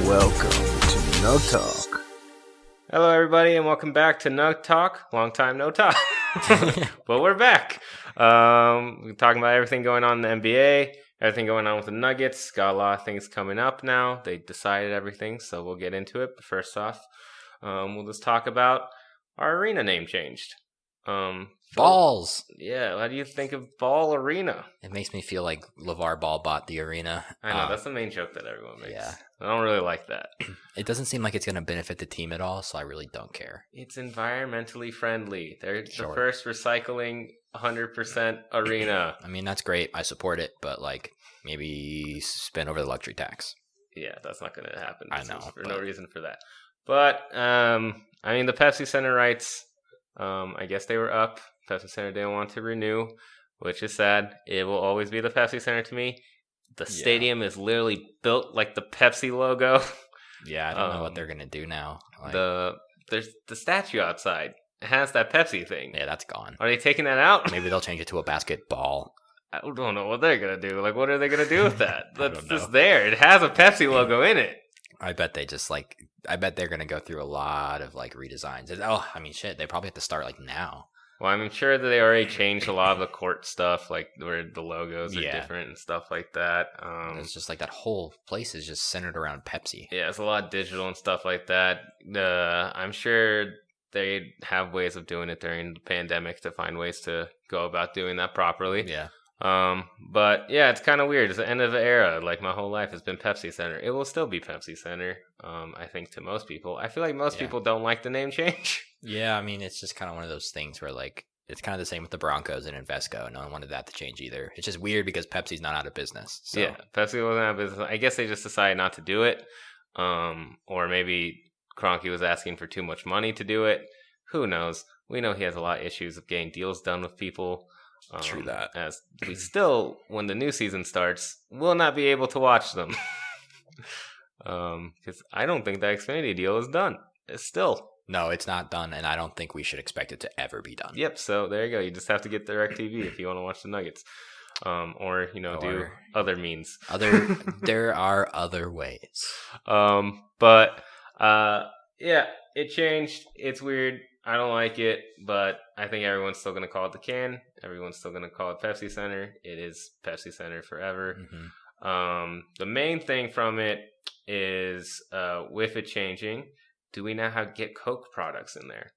Welcome to Nugg Talk. Hello, everybody, and welcome back to Nugg Talk. Long time no talk, but we're back. We're talking about everything going on in the NBA, everything going on with the Nuggets. Got a lot of things coming up now. They decided everything, so we'll get into it. But first off, we'll just talk about our arena name changed. Balls. Yeah, how do you think of Ball Arena? It makes me feel like LeVar Ball bought the arena. I know, that's the main joke that everyone makes. Yeah. I don't really like that. It doesn't seem like it's going to benefit the team at all, so I really don't care. It's environmentally friendly. They're Sure. the first recycling 100% arena. I mean, that's great. I support it, but like maybe spend over the luxury tax. Yeah, that's not going to happen. I know, There's no reason for that. But, I mean, the Pepsi Center rights, I guess they were up. Pepsi Center didn't want to renew, which is sad. It will always be the Pepsi Center to me. The stadium is literally built like the Pepsi logo. Yeah, I don't know what they're going to do now. Like, There's the statue outside. It has that Pepsi thing. yeah, that's gone. Are they taking that out? Maybe they'll change it to a basketball. I don't know what they're going to do. Like, what are they going to do with that? I That's don't know. just there. It has a Pepsi logo in it. I bet they just like, I bet they're going to go through a lot of like redesigns. Oh, I mean, shit, they probably have to start like now. Well, I'm sure that they already changed a lot of the court stuff, like where the logos are Yeah. different and stuff like that. It's just like that whole place is just centered around Pepsi. Yeah, it's a lot of digital and stuff like that. I'm sure they have ways of doing it during the pandemic to find ways to go about doing that properly. Yeah. But yeah, it's kind of weird. It's the end of the era. Like my whole life has been Pepsi Center. It will still be Pepsi Center. I think to most people. I feel like most people don't like the name change. Yeah, I mean, it's just kind of one of those things where, like, it's kind of the same with the Broncos and Invesco. No one wanted that to change either. It's just weird because Pepsi's not out of business. So. Yeah, Pepsi wasn't out of business. I guess they just decided not to do it. Or maybe Kroenke was asking for too much money to do it. Who knows? We know he has a lot of issues of getting deals done with people. True that. As we still, when the new season starts, will not be able to watch them. Because I don't think that Xfinity deal is done. It's still. No, it's not done, and I don't think we should expect it to ever be done. Yep, so there you go. You just have to get DirecTV if you want to watch the Nuggets. Or, do other means. There are other ways. But yeah, it changed. It's weird. I don't like it, but I think everyone's still going to call it the Can. Everyone's still going to call it Pepsi Center. It is Pepsi Center forever. Mm-hmm. The main thing from it is, with it changing, do we now have get Coke products in there?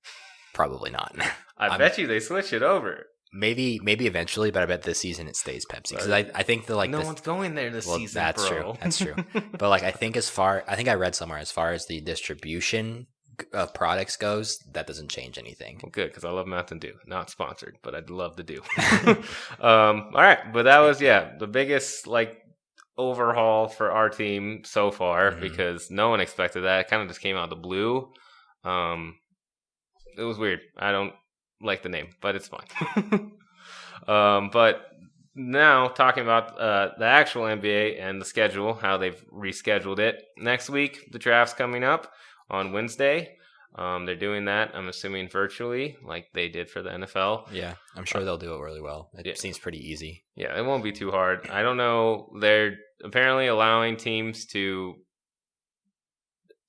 Probably not. I bet you they switch it over. Maybe eventually, but I bet this season it stays Pepsi because I think the like no one's going there this season. That's bro. true. That's true. But like I think I read somewhere as far as the distribution of products goes, that doesn't change anything. Well, good, because I love Mountain Dew. Not sponsored, but I'd love to do. All right, but that was the biggest like overhaul for our team so far because no one expected that. It kind of just came out of the blue. It was weird. I don't like the name, but it's fine. But now talking about the actual NBA and the schedule, how they've rescheduled it. Next week, the draft's coming up on Wednesday. They're doing that, I'm assuming, virtually, like they did for the NFL. Yeah, I'm sure they'll do it really well. It seems pretty easy. Yeah, it won't be too hard. I don't know. They're apparently allowing teams to,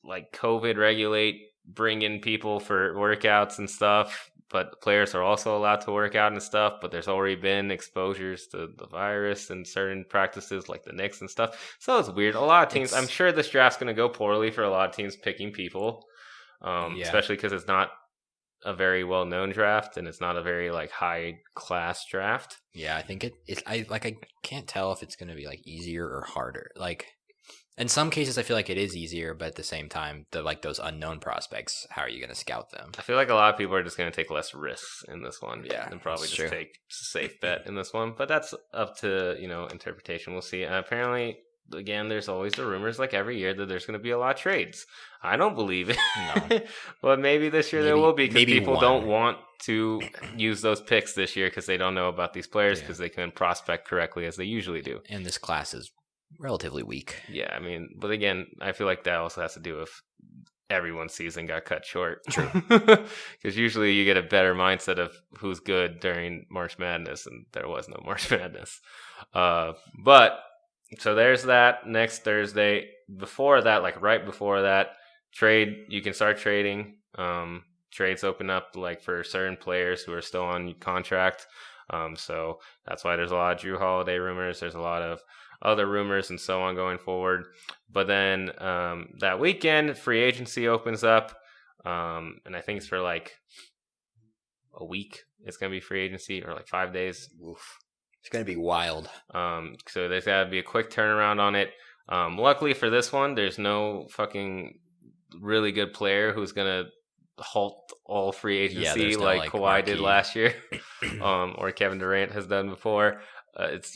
like, COVID regulate, bring in people for workouts and stuff, but players are also allowed to work out and stuff, but there's already been exposures to the virus in certain practices like the Knicks and stuff. So it's weird. A lot of teams, I'm sure this draft's going to go poorly for a lot of teams picking people, especially because it's not a very well-known draft and it's not a very like high-class draft. Yeah, I think I can't tell if it's going to be like easier or harder. Like in some cases, I feel like it is easier, but at the same time, those unknown prospects, how are you going to scout them? I feel like a lot of people are just going to take less risks in this one. Yeah, and probably just true. take a safe bet in this one. But that's up to interpretation. We'll see. And apparently, again, there's always the rumors, like every year, that there's going to be a lot of trades. I don't believe it. No. But maybe this year there will be because people one. don't want to use those picks this year because they don't know about these players because they couldn't prospect correctly as they usually do. And this class is relatively weak. Yeah, I mean, but again, I feel like that also has to do with everyone's season got cut short. True. Because usually you get a better mindset of who's good during March Madness, and there was no March Madness. But so there's that. Next Thursday, before that, like right before that, you can start trading. Trades open up like for certain players who are still on contract. So that's why there's a lot of Drew Holiday rumors. There's a lot of other rumors and so on going forward. But then that weekend, free agency opens up. And I think it's for like a week. It's going to be free agency, or like 5 days. Oof. It's going to be wild. So there's got to be a quick turnaround on it. Luckily for this one, there's no fucking really good player who's going to halt all free agency like Kawhi did last year, or Kevin Durant has done before. It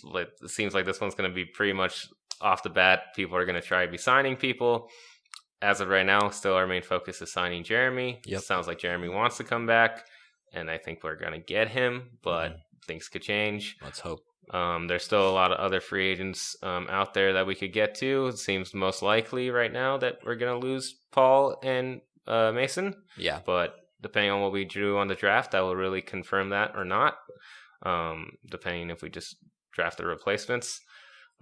seems like this one's going to be pretty much off the bat. People are going to try to be signing people. As of right now, still our main focus is signing Jeremy. Yep. Sounds like Jeremy wants to come back, and I think we're going to get him, but things could change. Let's hope. There's still a lot of other free agents out there that we could get to. It seems most likely right now that we're going to lose Paul and Mason. Yeah. But depending on what we drew on the draft, that will really confirm that or not, depending if we just draft the replacements.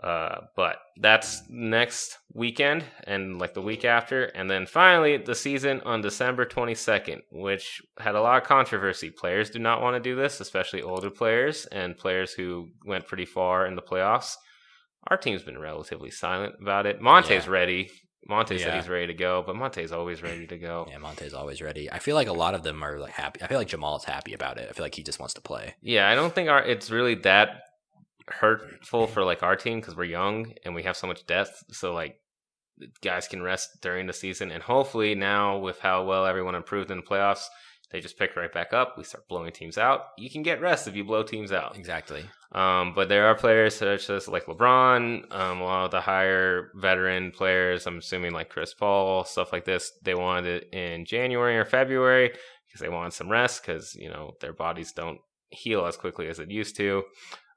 But that's next weekend and like the week after. And then finally the season on December 22nd, which had a lot of controversy. Players do not want to do this, especially older players and players who went pretty far in the playoffs. Our team's been relatively silent about it. Monte's ready. Monte said he's ready to go, but Monte's always ready to go. Yeah, Monte's always ready. I feel like a lot of them are like happy. I feel like Jamal's happy about it. I feel like he just wants to play. Yeah, I don't think it's really that hurtful for like our team because we're young and we have so much depth. So like guys can rest during the season, and hopefully now with how well everyone improved in the playoffs, they just pick right back up. We start blowing teams out. You can get rest if you blow teams out. Exactly. But there are players such as like LeBron, a lot of the higher veteran players, I'm assuming like Chris Paul, stuff like this, they wanted it in January or February because they wanted some rest because, you know, their bodies don't heal as quickly as it used to.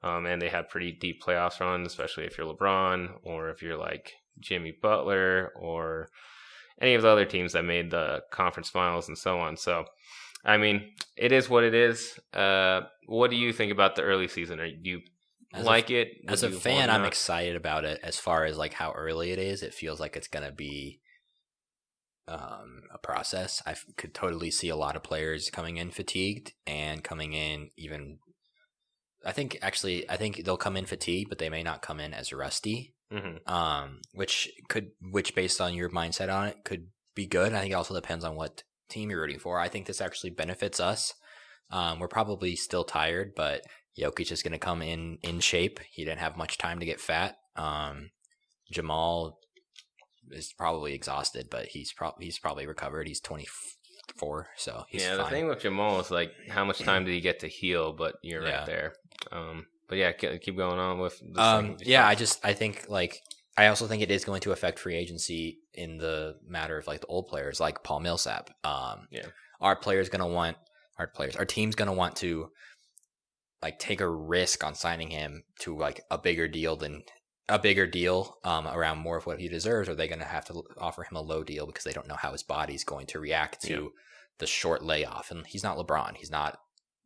And they had pretty deep playoffs runs, especially if you're LeBron or if you're like Jimmy Butler or any of the other teams that made the conference finals and so on. So, I mean, it is what it is. What do you think about the early season? Do you like it? As a fan, I'm excited about it. As far as like how early it is, it feels like it's going to be a process. I could totally see a lot of players coming in fatigued and coming in even. I think they'll come in fatigued, but they may not come in as rusty. Mm-hmm. Which based on your mindset on it could be good. I think it also depends on what team you're rooting for. I think this actually benefits us. We're probably still tired, but Jokic is going to come in shape. He didn't have much time to get fat. Jamal is probably exhausted, but he's probably recovered. He's 24, so he's fine. The thing with Jamal is like how much time did he get to heal? But you're right there. But yeah, keep going on with. I think like I also think it is going to affect free agency in the matter of like the old players, like Paul Millsap. Our team's gonna want to like take a risk on signing him to like a bigger deal around more of what he deserves, or are they gonna have to offer him a low deal because they don't know how his body's going to react to the short layoff? And he's not LeBron. He's not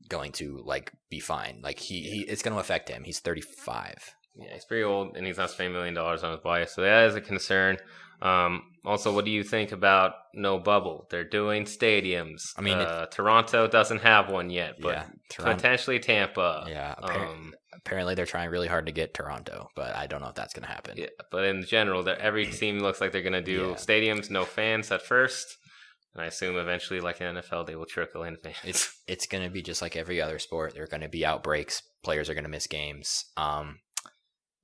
going to like be fine. Like it's going to affect him. He's 35. Yeah, he's pretty old, and he's not spending $1 million on his body, so that is a concern. Also, what do you think about no bubble? They're doing stadiums. I mean, Toronto doesn't have one yet, but potentially Tampa. Yeah, apparently they're trying really hard to get Toronto, but I don't know if that's going to happen. Yeah, but in general, every team looks like they're going to do stadiums, no fans at first. And I assume eventually, like in NFL, they will trickle in fans. It's going to be just like every other sport. There are going to be outbreaks. Players are going to miss games.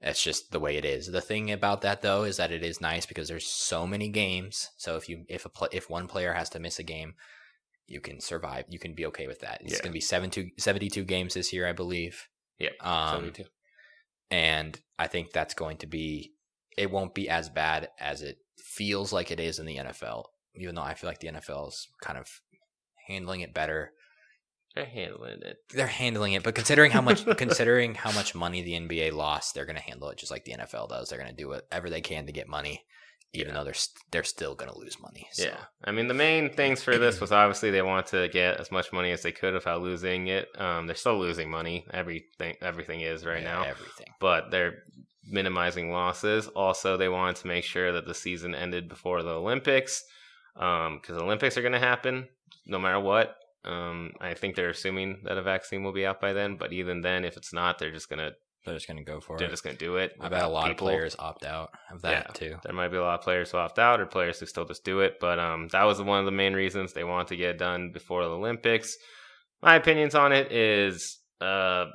That's just the way it is. The thing about that, though, is that it is nice because there's so many games. So if one player has to miss a game, you can survive. You can be okay with that. It's going to be 72 games this year, I believe. Yeah, 72. And I think that's going to be. It won't be as bad as it feels like it is in the NFL. Even though I feel like the NFL is kind of handling it better. They're handling it, but considering how much money the NBA lost, they're going to handle it just like the NFL does. They're going to do whatever they can to get money, even though they're still going to lose money. So. Yeah, I mean the main things for this was obviously they want to get as much money as they could without losing it. They're still losing money. Everything is right now. Everything, but they're minimizing losses. Also, they wanted to make sure that the season ended before the Olympics, because the Olympics are going to happen no matter what. I think they're assuming that a vaccine will be out by then, but even then, if it's not, they're just gonna go for it. They're just gonna do it. I bet a lot of players opt out of that too. There might be a lot of players who opt out, or players who still just do it. But that was one of the main reasons they wanted to get it done before the Olympics. My opinions on it is, I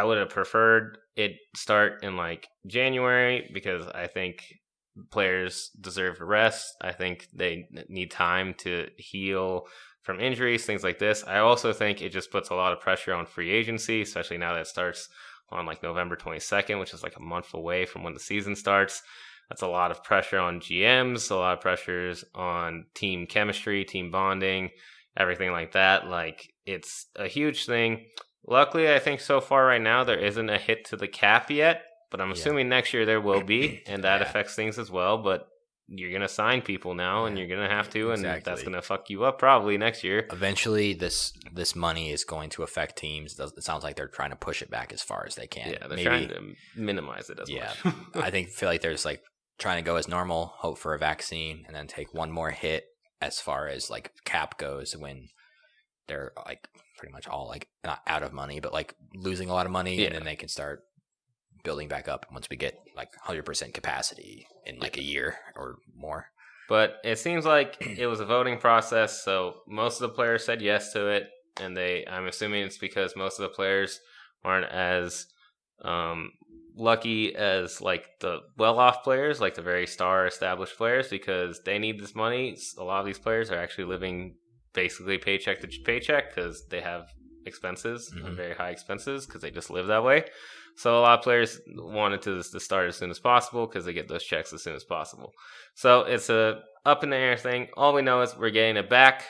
would have preferred it start in like January, because I think players deserve a rest. I think they need time to heal from injuries, things like this. I also think it just puts a lot of pressure on free agency, especially now that it starts on like November 22nd, which is like a month away from when the season starts. That's a lot of pressure on GMs, a lot of pressures on team chemistry, team bonding, everything like that. Like, it's a huge thing. Luckily, I think so far right now, there isn't a hit to the cap yet, but I'm assuming next year there will be, and that affects things as well. But you're going to sign people now, and you're going to have to, and that's going to fuck you up probably next year. Eventually, this money is going to affect teams. It sounds like they're trying to push it back as far as they can. Yeah, they're trying to minimize it as much. I feel like there's like trying to go as normal, hope for a vaccine, and then take one more hit as far as like cap goes when they're like pretty much all like not out of money, but like losing a lot of money, and then they can start building back up once we get like 100% capacity in like a year or more. But it seems like it was a voting process, so most of the players said yes to it, and I'm assuming it's because most of the players aren't as lucky as like the well-off players, like the very star established players, because they need this money. A lot of these players are actually living basically paycheck to paycheck because they have expenses, very high expenses, because they just live that way. So a lot of players wanted to start as soon as possible because they get those checks as soon as possible. So it's a up in the air thing. All we know is we're getting it back.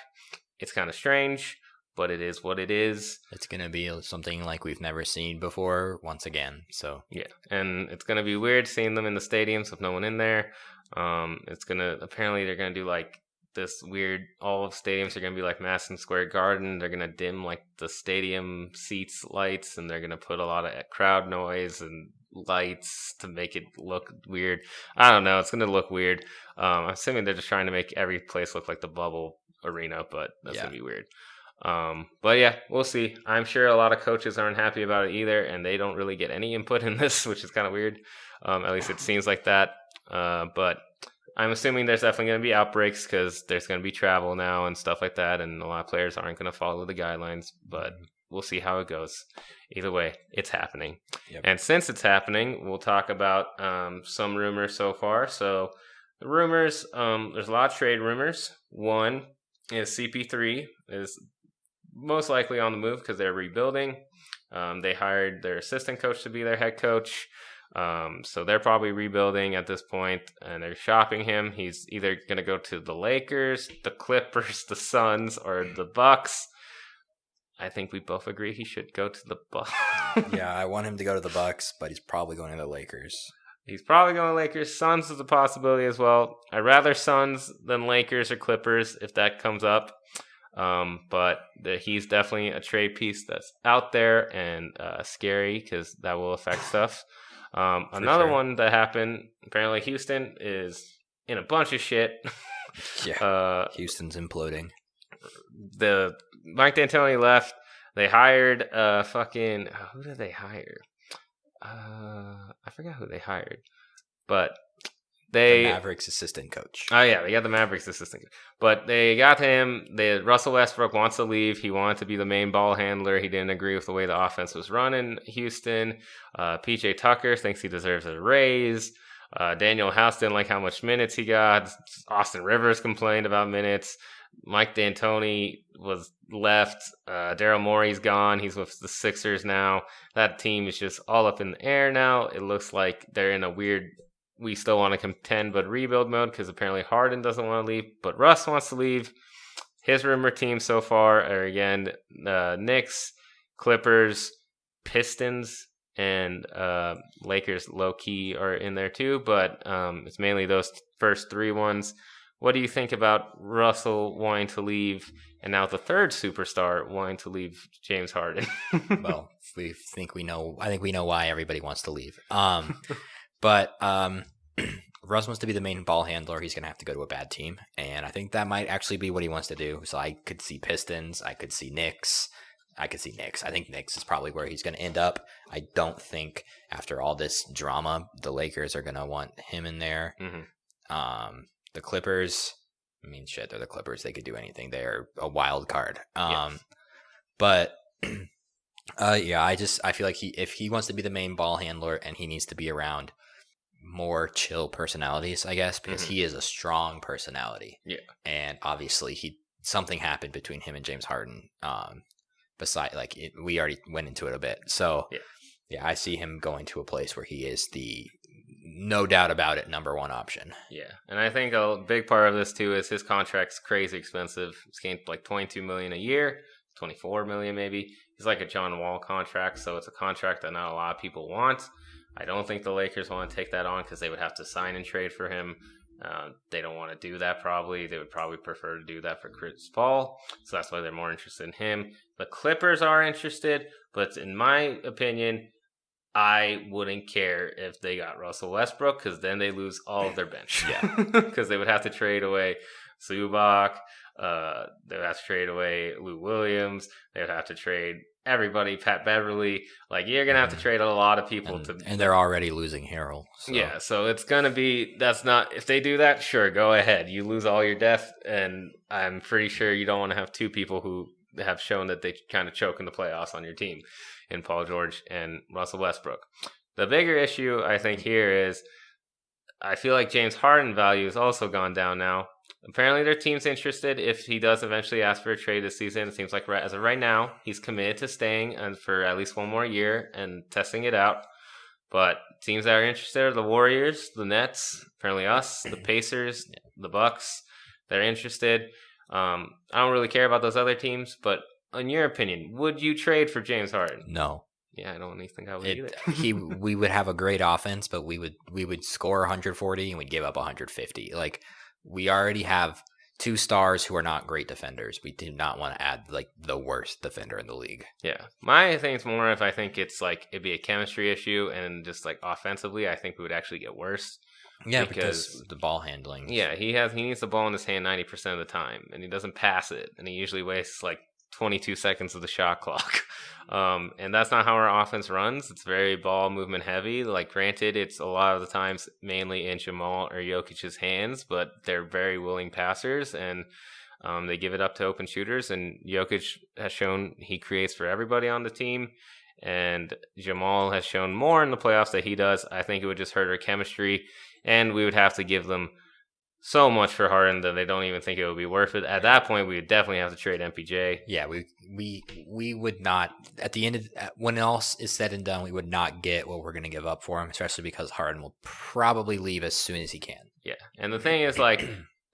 It's kind of strange, but it is what it is. It's going to be something like we've never seen before once again. So yeah, and it's going to be weird seeing them in the stadiums with no one in there. Apparently they're going to do like this weird, all of stadiums are going to be like Madison Square Garden. They're going to dim like the stadium seats lights, and they're going to put a lot of crowd noise and lights to make it look weird. I don't know. It's going to look weird. I'm assuming they're just trying to make every place look like the bubble arena, but that's going to be weird. But yeah, we'll see. I'm sure a lot of coaches aren't happy about it either, and they don't really get any input in this, which is kind of weird. At least it seems like that. But I'm assuming there's definitely going to be outbreaks because there's going to be travel now and stuff like that, and a lot of players aren't going to follow the guidelines, but we'll see how it goes. Either way, it's happening. Yep. And since it's happening, we'll talk about some rumors so far. So the rumors, there's a lot of trade rumors. One is CP3 is most likely on the move because they're rebuilding. They hired their assistant coach to be their head coach. So they're probably rebuilding at this point, and they're shopping him. He's either going to go to the Lakers, the Clippers, the Suns, or the Bucks. I think we both agree he should go to the Bucks. Yeah, I want him to go to the Bucks, but he's probably going to the Lakers. He's probably going to Lakers. Suns is a possibility as well. I'd rather Suns than Lakers or Clippers if that comes up. But he's definitely a trade piece that's out there and scary because that will affect stuff. Another one that happened, apparently Houston is in a bunch of shit. Yeah, Houston's imploding. The Mike D'Antoni left. They hired who did they hire? I forgot who they hired, but the Mavericks assistant coach. Oh yeah, they got the Mavericks assistant coach. But they got him. Russell Westbrook wants to leave. He wanted to be the main ball handler. He didn't agree with the way the offense was run in Houston. PJ Tucker thinks he deserves a raise. Daniel House didn't like how much minutes he got. Austin Rivers complained about minutes. Mike D'Antoni was left. Daryl Morey's gone. He's with the Sixers now. That team is just all up in the air now. It looks like they're in a weird, we still want to contend but rebuild mode because apparently Harden doesn't want to leave, but Russ wants to leave. His rumor teams so far are again Knicks, Clippers, Pistons, and Lakers low-key are in there too, but it's mainly those first three ones. What do you think about Russell wanting to leave, and now the third superstar wanting to leave, James Harden? Well, I think we know why everybody wants to leave. But Russ wants to be the main ball handler. He's going to have to go to a bad team. And I think that might actually be what he wants to do. So I could see Pistons. I could see Knicks. I think Knicks is probably where he's going to end up. I don't think after all this drama, the Lakers are going to want him in there. Mm-hmm. The Clippers, I mean, shit, they're the Clippers. They could do anything. They're a wild card. Yes. But yeah, I feel like if he wants to be the main ball handler and he needs to be around more chill personalities, I guess, because he is a strong personality. Yeah. And obviously something happened between him and James Harden. We already went into it a bit. So yeah, I see him going to a place where he is the, no doubt about it, number one option. Yeah. And I think a big part of this too is his contract's crazy expensive. He's getting like $22 million a year, $24 million maybe. He's like a John Wall contract, so it's a contract that not a lot of people want. I don't think the Lakers want to take that on because they would have to sign and trade for him. They don't want to do that probably. They would probably prefer to do that for Chris Paul. So that's why they're more interested in him. The Clippers are interested, but in my opinion, I wouldn't care if they got Russell Westbrook because then they lose all of their bench. Yeah. Because they would have to trade away Zubac. They would have to trade away Lou Williams. They would have to trade everybody, Pat Beverly. Like, you're going to have to trade a lot of people. And they're already losing Harrell. So. Yeah, so it's going to be, if they do that, sure, go ahead. You lose all your depth, and I'm pretty sure you don't want to have two people who have shown that they kind of choke in the playoffs on your team, in Paul George and Russell Westbrook. The bigger issue, I think, here is I feel like James Harden value has also gone down now. Apparently, their team's interested if he does eventually ask for a trade this season. It seems like as of right now, he's committed to staying and for at least one more year and testing it out. But teams that are interested are the Warriors, the Nets, apparently us, the Pacers, the Bucks. They're interested. I don't really care about those other teams, but in your opinion, would you trade for James Harden? No. Yeah, I don't think I would either. We would have a great offense, but we would score 140 and we'd give up 150. Like, we already have two stars who are not great defenders. We do not want to add like the worst defender in the league. Yeah. My thing's more if I think it's like it'd be a chemistry issue and just like offensively, I think we would actually get worse. Yeah, because the ball handling. Yeah, he needs the ball in his hand 90% of the time, and he doesn't pass it, and he usually wastes like 22 seconds of the shot clock. And that's not how our offense runs. It's very ball movement heavy. Like, granted, it's a lot of the times mainly in Jamal or Jokic's hands, but they're very willing passers, and they give it up to open shooters. And Jokic has shown he creates for everybody on the team, and Jamal has shown more in the playoffs that he does. I think it would just hurt our chemistry, and we would have to give them so much for Harden that they don't even think it would be worth it. At that point, we would definitely have to trade MPJ. Yeah, we would not, at the end of, when else is said and done, we would not get what we're going to give up for him, especially because Harden will probably leave as soon as he can. Yeah, and the thing is, like,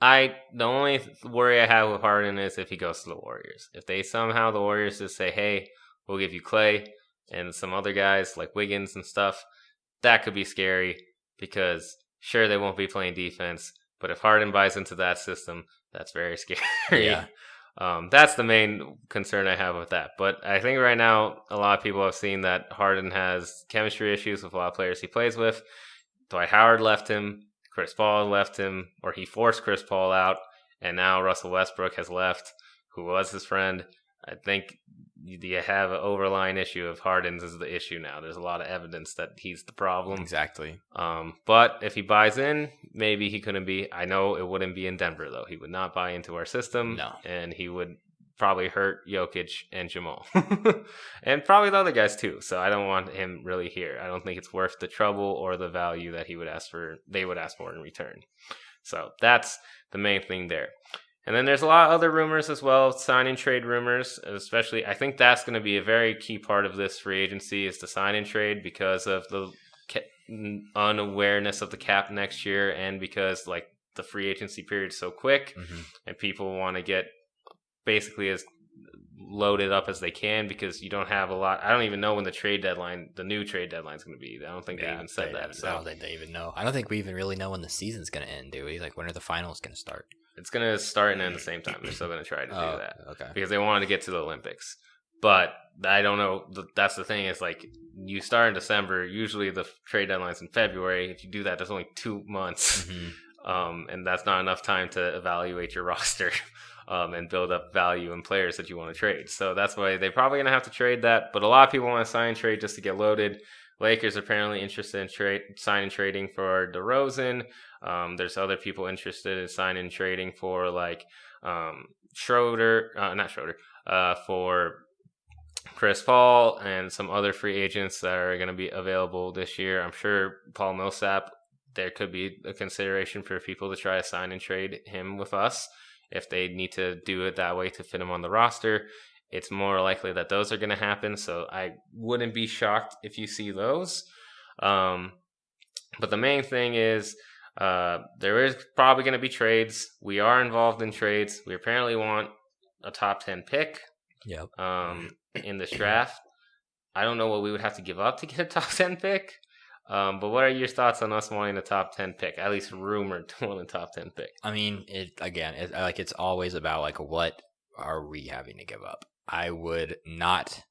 the only worry I have with Harden is if he goes to the Warriors. If they somehow, the Warriors just say, hey, we'll give you Clay and some other guys like Wiggins and stuff, that could be scary because sure, they won't be playing defense. But if Harden buys into that system, that's very scary. Yeah. That's the main concern I have with that. But I think right now, a lot of people have seen that Harden has chemistry issues with a lot of players he plays with. Dwight Howard left him. Chris Paul left him, or he forced Chris Paul out. And now Russell Westbrook has left, who was his friend. I think you have an overlying issue of Harden's is the issue now. There's a lot of evidence that he's the problem. Exactly. But if he buys in, maybe he couldn't be. I know it wouldn't be in Denver, though. He would not buy into our system. No. And he would probably hurt Jokic and Jamal. And probably the other guys, too. So I don't want him really here. I don't think it's worth the trouble or the value that they would ask for in return. So that's the main thing there. And then there's a lot of other rumors as well, sign and trade rumors, especially. I think that's going to be a very key part of this free agency is to sign and trade because of the unawareness of the cap next year and because like the free agency period is so quick and people want to get basically as loaded up as they can because you don't have a lot. I don't even know when the new trade deadline is going to be. I don't think they even said that. I don't think they even know. I don't think we even really know when the season's going to end, do we? Like, when are the finals going to start? It's going to start and end at the same time. They're still going to try to do that. Okay. Because they wanted to get to the Olympics. But I don't know. That's the thing is, like, you start in December. Usually the trade deadline's in February. If you do that, there's only 2 months. And that's not enough time to evaluate your roster and build up value in players that you want to trade. So that's why they're probably going to have to trade that. But a lot of people want to sign and trade just to get loaded. Lakers are apparently interested in signing trading for DeRozan. There's other people interested in signing and trading for like for Chris Paul and some other free agents that are going to be available this year. I'm sure Paul Millsap, there could be a consideration for people to try to sign and trade him with us if they need to do it that way to fit him on the roster. It's more likely that those are going to happen, so I wouldn't be shocked if you see those. But the main thing is there is probably going to be trades. We are involved in trades. We apparently want a top 10 pick in this draft. I don't know what we would have to give up to get a top 10 pick. But what are your thoughts on us wanting a top 10 pick? At least rumored to want a top 10 pick. I mean, it's always about like what are we having to give up? I would not.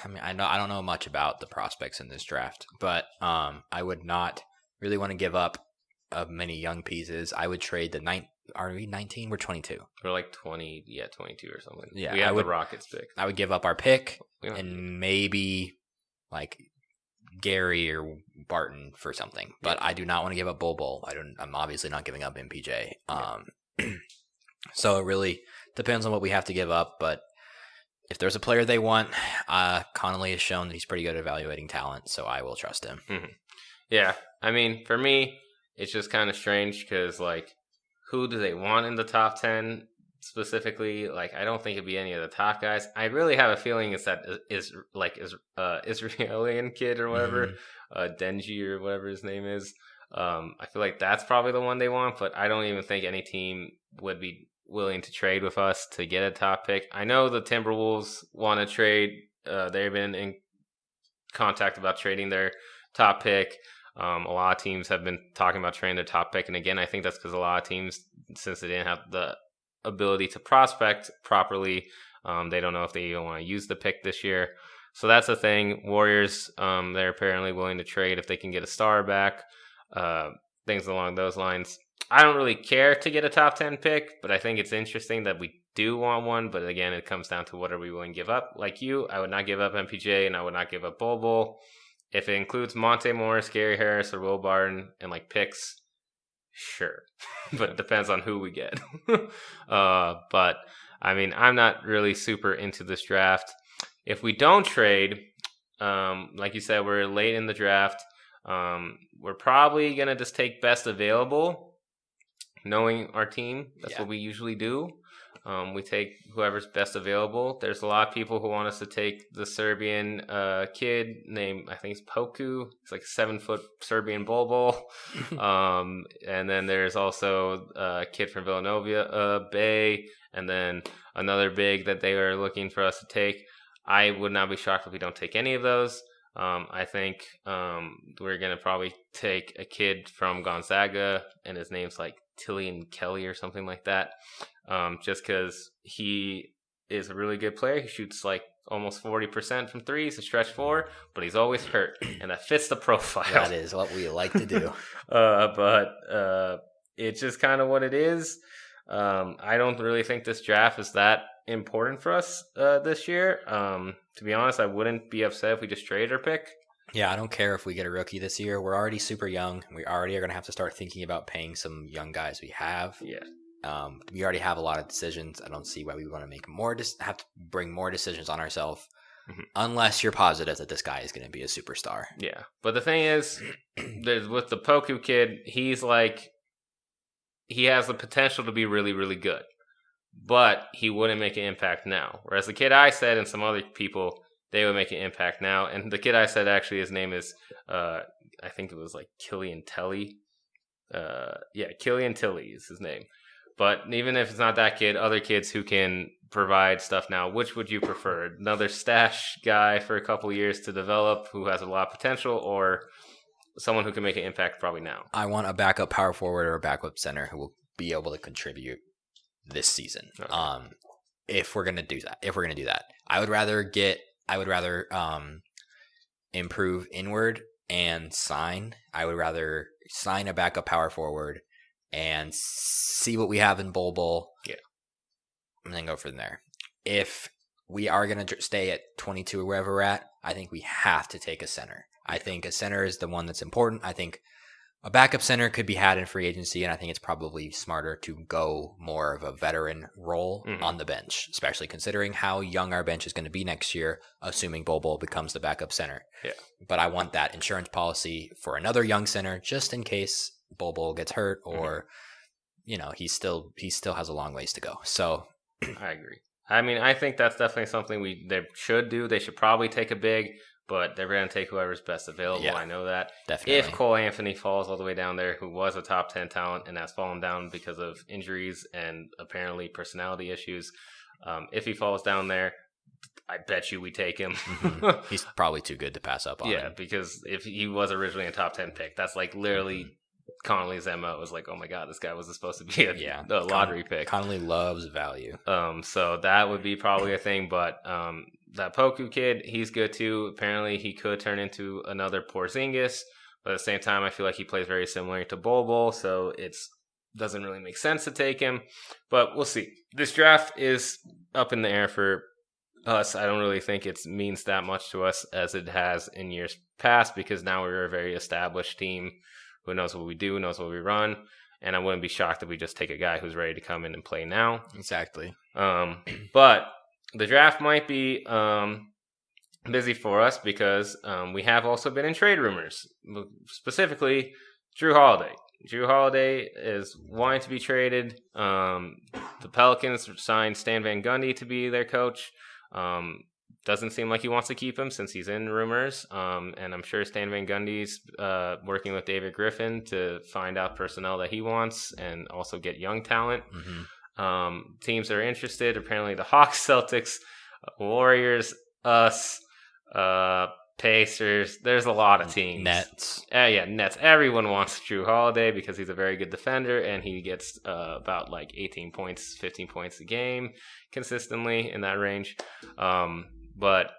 I mean, I don't know much about the prospects in this draft, but I would not really want to give up many young pieces. I would trade the Are we 19? We're 22. We're like 20, 22 or something. Yeah, we have the Rockets pick. I would give up our pick and maybe like Gary or Barton for something, but I do not want to give up Bol. I'm obviously not giving up MPJ. So it really depends on what we have to give up. But if there's a player they want, Connolly has shown that he's pretty good at evaluating talent, so I will trust him. Mm-hmm. Yeah, I mean, for me, it's just kind of strange because like, who do they want in the top 10 specifically? Like, I don't think it'd be any of the top guys. I really have a feeling it's that Israeli kid or whatever, Denji or whatever his name is. I feel like that's probably the one they want, but I don't even think any team would be willing to trade with us to get a top pick. I know the Timberwolves want to trade. They've been in contact about trading their top pick. A lot of teams have been talking about trading their top pick. And again, I think that's because a lot of teams, since they didn't have the ability to prospect properly, they don't know if they even want to use the pick this year. So that's the thing. Warriors, they're apparently willing to trade if they can get a star back. Things along those lines. I don't really care to get a top 10 pick, but I think it's interesting that we do want one. But again, it comes down to what are we willing to give up. Like you, I would not give up MPJ and I would not give up Bol. If it includes Monte Morris, Gary Harris, or Will Barton, and like picks, sure. But it depends on who we get. But I mean, I'm not really super into this draft. If we don't trade, like you said, we're late in the draft. We're probably going to just take best available, knowing our team. That's what we usually do. We take whoever's best available. There's a lot of people who want us to take the Serbian kid named, I think it's Poku. It's like a 7-foot Serbian Bol. And then there's also a kid from Villanova, Bay, and then another big that they are looking for us to take. I would not be shocked if we don't take any of those. I think we're going to probably take a kid from Gonzaga, and his name's like Tillian Kelly or something like that. Just because he is a really good player. He shoots like almost 40% from three. He's a stretch four, but he's always hurt, and that fits the profile. That is what we like to do. But it's just kind of what it is. I don't really think this draft is that important for us this year. To be honest, I wouldn't be upset if we just traded our pick. Yeah, I don't care if we get a rookie this year. We're already super young. We already are going to have to start thinking about paying some young guys we have. Yeah. We already have a lot of decisions. I don't see why we want to make more. Have to bring more decisions on ourselves, unless you're positive that this guy is going to be a superstar. Yeah, but the thing is, with the Poku kid, he has the potential to be really, really good, but he wouldn't make an impact now. Whereas the kid I said and some other people, they would make an impact now. And the kid I said, actually, his name is, I think it was like Killian Tilly. Killian Tilly is his name. But even if it's not that kid, other kids who can provide stuff now, which would you prefer? Another stash guy for a couple years to develop who has a lot of potential, or someone who can make an impact probably now? I want a backup power forward or a backup center who will be able to contribute this season. Okay. If we're going to do that. I would rather improve inward and sign. I would rather sign a backup power forward and see what we have in Bol. Yeah. And then go from there. If we are going to stay at 22 or wherever we're at, I think we have to take a center. I think a center is the one that's important. I think a backup center could be had in free agency, and I think it's probably smarter to go more of a veteran role on the bench, especially considering how young our bench is going to be next year, assuming Bol becomes the backup center. Yeah. But I want that insurance policy for another young center just in case Bol gets hurt or, he still has a long ways to go. So I agree. I mean, I think that's definitely something they should do. They should probably take a big, but they're going to take whoever's best available. Yeah, I know that. Definitely. If Cole Anthony falls all the way down there, who was a top 10 talent and has fallen down because of injuries and apparently personality issues, if he falls down there, I bet you we take him. He's probably too good to pass up on him. Yeah, because if he was originally a top 10 pick, that's like literally Connolly's MO. Was like, oh my god, this guy was supposed to be a lottery pick. Connolly loves value. So that would be probably a thing, but that Poku kid, he's good too. Apparently he could turn into another Porzingis, but at the same time I feel like he plays very similar to Bol, so it's doesn't really make sense to take him. But we'll see. This draft is up in the air for us. I don't really think it means that much to us as it has in years past, because now we're a very established team who knows what we do, knows what we run, and I wouldn't be shocked if we just take a guy who's ready to come in and play now. Exactly. But the draft might be busy for us because we have also been in trade rumors, specifically Drew Holiday. Drew Holiday is wanting to be traded. The Pelicans signed Stan Van Gundy to be their coach. Doesn't seem like he wants to keep him since he's in rumors. And I'm sure Stan Van Gundy's working with David Griffin to find out personnel that he wants and also get young talent. Teams that are interested, apparently the Hawks, Celtics, Warriors, us, Pacers. There's a lot of teams. Nets. Nets. Everyone wants Drew Holiday because he's a very good defender and he gets about like 18 points, 15 points a game consistently in that range. But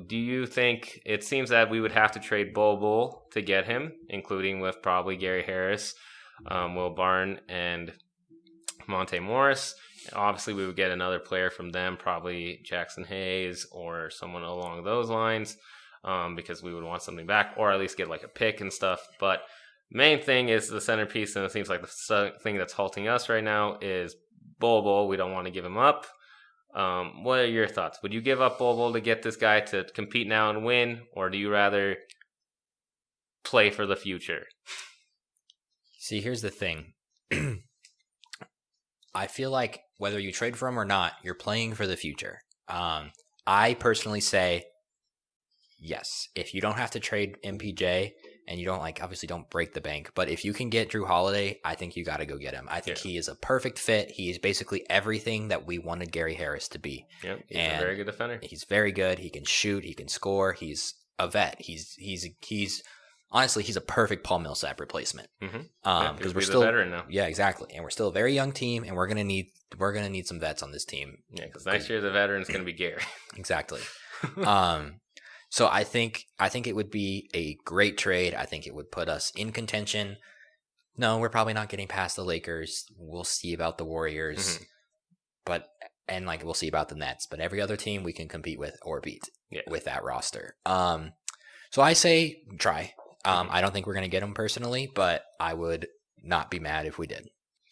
do you think it seems that we would have to trade Bol to get him, including with probably Gary Harris, Will Barton, and Monte Morris? Obviously, we would get another player from them, probably Jackson Hayes or someone along those lines, because we would want something back, or at least get like a pick and stuff. But main thing is the centerpiece, and it seems like the thing that's halting us right now is Bol. We don't want to give him up. What are your thoughts? Would you give up Bol to get this guy to compete now and win, or do you rather play for the future? See, here's the thing. I feel like whether you trade for him or not, you're playing for the future. I personally say yes. If you don't have to trade MPJ and you don't obviously don't break the bank, but if you can get Drew Holiday, I think you got to go get him. I think he is a perfect fit. He is basically everything that we wanted Gary Harris to be. Yep, he's a very good defender. He's very good. He can shoot. He can score. He's a vet. He's honestly, he's a perfect Paul Millsap replacement. Because we're still a veteran now. Yeah, exactly. And we're still a very young team, and we're gonna need some vets on this team. Yeah, because next year the veteran's gonna be Gary. Exactly. So I think it would be a great trade. I think it would put us in contention. No, we're probably not getting past the Lakers. We'll see about the Warriors, and we'll see about the Nets. But every other team we can compete with or beat with that roster. So I say try. I don't think we're going to get him personally, but I would not be mad if we did.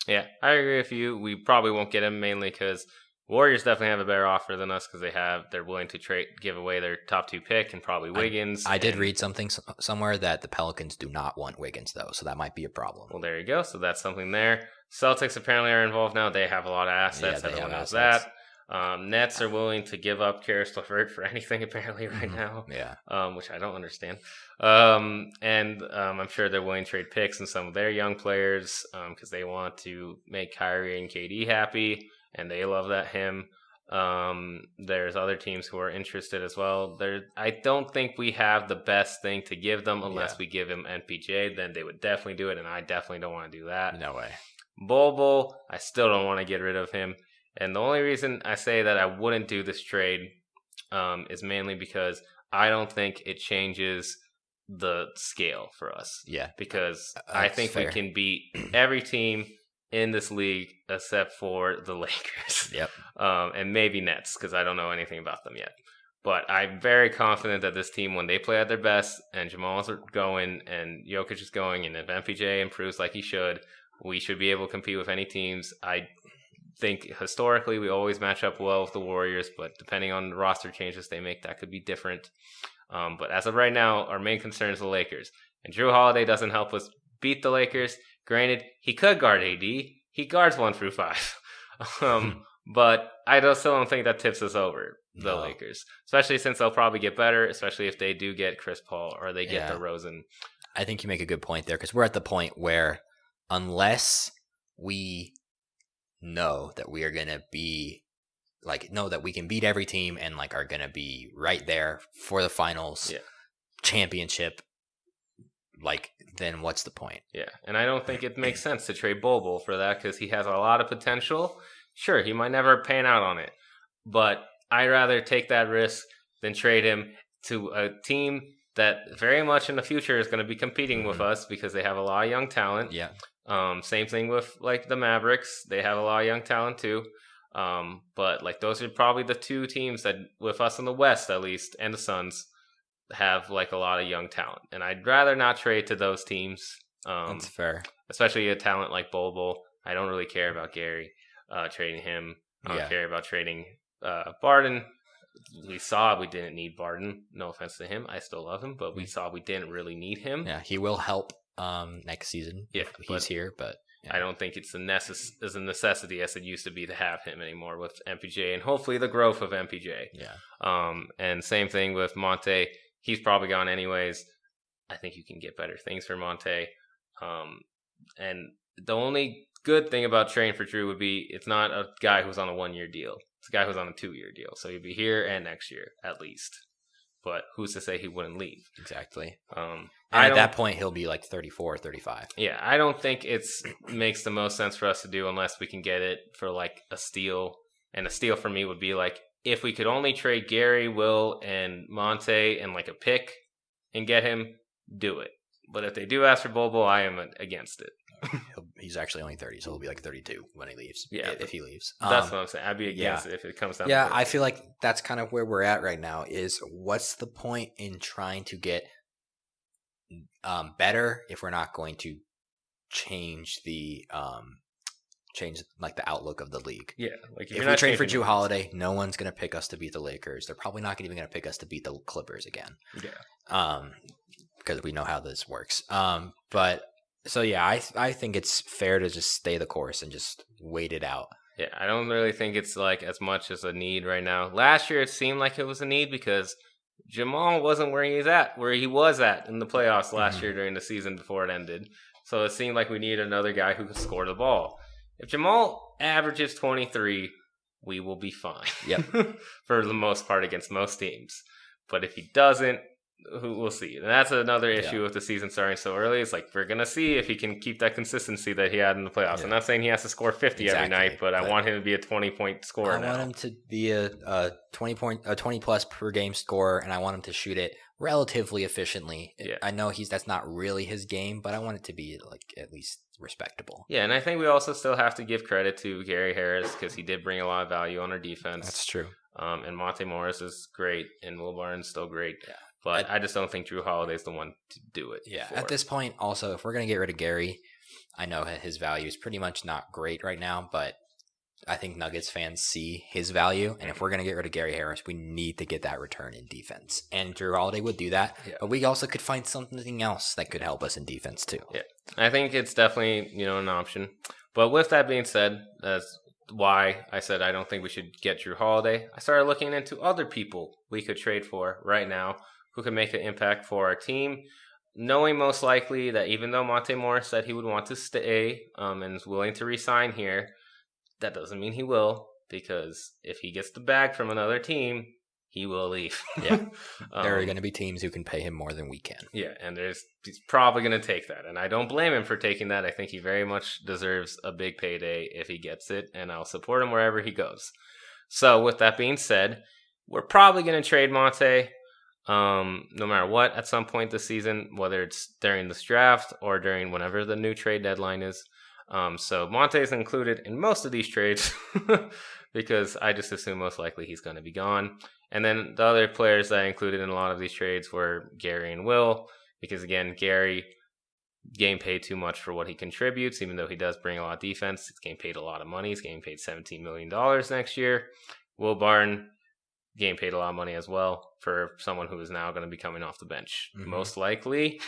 Yeah, I agree with you. We probably won't get him mainly because Warriors definitely have a better offer than us because they're willing to give away their top 2 pick and probably Wiggins. I did read something somewhere that the Pelicans do not want Wiggins though, so that might be a problem. Well, there you go. So that's something there. Celtics apparently are involved now. They have a lot of assets. Yeah, everyone knows that. Nets are willing to give up Karis LeVert for anything apparently right now. Yeah. Which I don't understand. I'm sure they're willing to trade picks and some of their young players because they want to make Kyrie and KD happy, and they love that him. There's other teams who are interested as well. I don't think we have the best thing to give them unless we give him NPJ. Then they would definitely do it, and I definitely don't want to do that. No way. Bol, I still don't want to get rid of him. And the only reason I say that I wouldn't do this trade is mainly because I don't think it changes the scale for us. Yeah. Because I think fair. we can beat every team in this league except for the Lakers. Yep. And maybe Nets, because I don't know anything about them yet. But I'm very confident that this team, when they play at their best and Jamal's going and Jokic is going, and if MPJ improves like he should, we should be able to compete with any teams. I think historically we always match up well with the Warriors, but depending on the roster changes they make, that could be different. But as of right now, our main concern is the Lakers. And Drew Holiday doesn't help us beat the Lakers. Granted, he could guard AD. He guards 1 through 5. But I still don't think that tips us over, the Lakers. Especially since they'll probably get better, especially if they do get Chris Paul or they get DeRozan. I think you make a good point there, because we're at the point where unless we know that we are going to be know that we can beat every team and are going to be right there for the finals championship, then what's the point? Yeah, and I don't think it makes sense to trade Bol for that, because he has a lot of potential. Sure, he might never pan out on it, but I'd rather take that risk than trade him to a team that very much in the future is going to be competing with us, because they have a lot of young talent. Yeah. Same thing with the Mavericks. They have a lot of young talent too. But those are probably the two teams that, with us in the West at least, and the Suns, have a lot of young talent. And I'd rather not trade to those teams. That's fair. Especially a talent like Bol. I don't really care about Gary trading him. I don't care about trading Barden. We saw we didn't need Barden. No offense to him. I still love him, but we saw we didn't really need him. Yeah, he will help next season if he's here, but I don't think it's as a necessity as it used to be to have him anymore with MPJ, and hopefully the growth of MPJ. Yeah. And same thing with Monte. He's probably gone anyways. I think you can get better things for Monte. And the only good thing about trading for Drew would be it's not a guy who's on a 1-year deal. It's a guy who's on a 2-year deal. So he'd be here and next year at least. But who's to say he wouldn't leave? Exactly. At that point, he'll be 34 or 35. Yeah, I don't think it makes the most sense for us to do unless we can get it for a steal. And a steal for me would be if we could only trade Gary, Will, and Monte and a pick and get him, do it. But if they do ask for Bobo, I am against it. He's actually only 30, so he'll be 32 when he leaves. Yeah, if he leaves. That's what I'm saying. I'd be against it if it comes down. Yeah, I feel like that's kind of where we're at right now. Is what's the point in trying to get better if we're not going to change the outlook of the league? Yeah, if we trade for Drew Holiday, no one's going to pick us to beat the Lakers. They're probably not even going to pick us to beat the Clippers again. Yeah. Because we know how this works. So yeah, I think it's fair to just stay the course and just wait it out. Yeah, I don't really think it's as much as a need right now. Last year it seemed like it was a need because Jamal wasn't where he was at in the playoffs last year during the season before it ended. So it seemed like we needed another guy who could score the ball. If Jamal averages 23, we will be fine. Yep. For the most part against most teams. But if he doesn't, we'll see. And that's another issue with the season starting so early. It's we're going to see if he can keep that consistency that he had in the playoffs. Yeah. I'm not saying he has to score 50 every night, but I want him to be a 20-point scorer now. I want him to be a 20-plus per game scorer, and I want him to shoot it relatively efficiently. Yeah. I know that's not really his game, but I want it to be at least respectable. Yeah, and I think we also still have to give credit to Gary Harris because he did bring a lot of value on our defense. That's true. And Monte Morris is great, and Will Barton's still great. Yeah. But I just don't think Drew Holiday's the one to do it. Yeah, at this point, also, if we're going to get rid of Gary, I know his value is pretty much not great right now, but I think Nuggets fans see his value. And if we're going to get rid of Gary Harris, we need to get that return in defense. And Drew Holiday would do that. Yeah. But we also could find something else that could help us in defense, too. Yeah, I think it's definitely, an option. But with that being said, that's why I said I don't think we should get Drew Holiday. I started looking into other people we could trade for right now who can make an impact for our team, knowing most likely that even though Monte Morris said he would want to stay and is willing to resign here, that doesn't mean he will, because if he gets the bag from another team, he will leave. Yeah, there are going to be teams who can pay him more than we can. Yeah, and he's probably going to take that, and I don't blame him for taking that. I think he very much deserves a big payday if he gets it, and I'll support him wherever he goes. So with that being said, we're probably going to trade Monte. no matter what, at some point this season, whether it's during this draft or during whenever the new trade deadline is. So Monte is included in most of these trades because I just assume most likely he's going to be gone. And then the other players that I included in a lot of these trades were Gary and Will, because again, Gary getting paid too much for what he contributes, even though he does bring a lot of defense. He's getting paid a lot of money. He's getting paid $17 million next year. Will Barton getting paid a lot of money as well for someone who is now going to be coming off the bench. Mm-hmm. Most likely,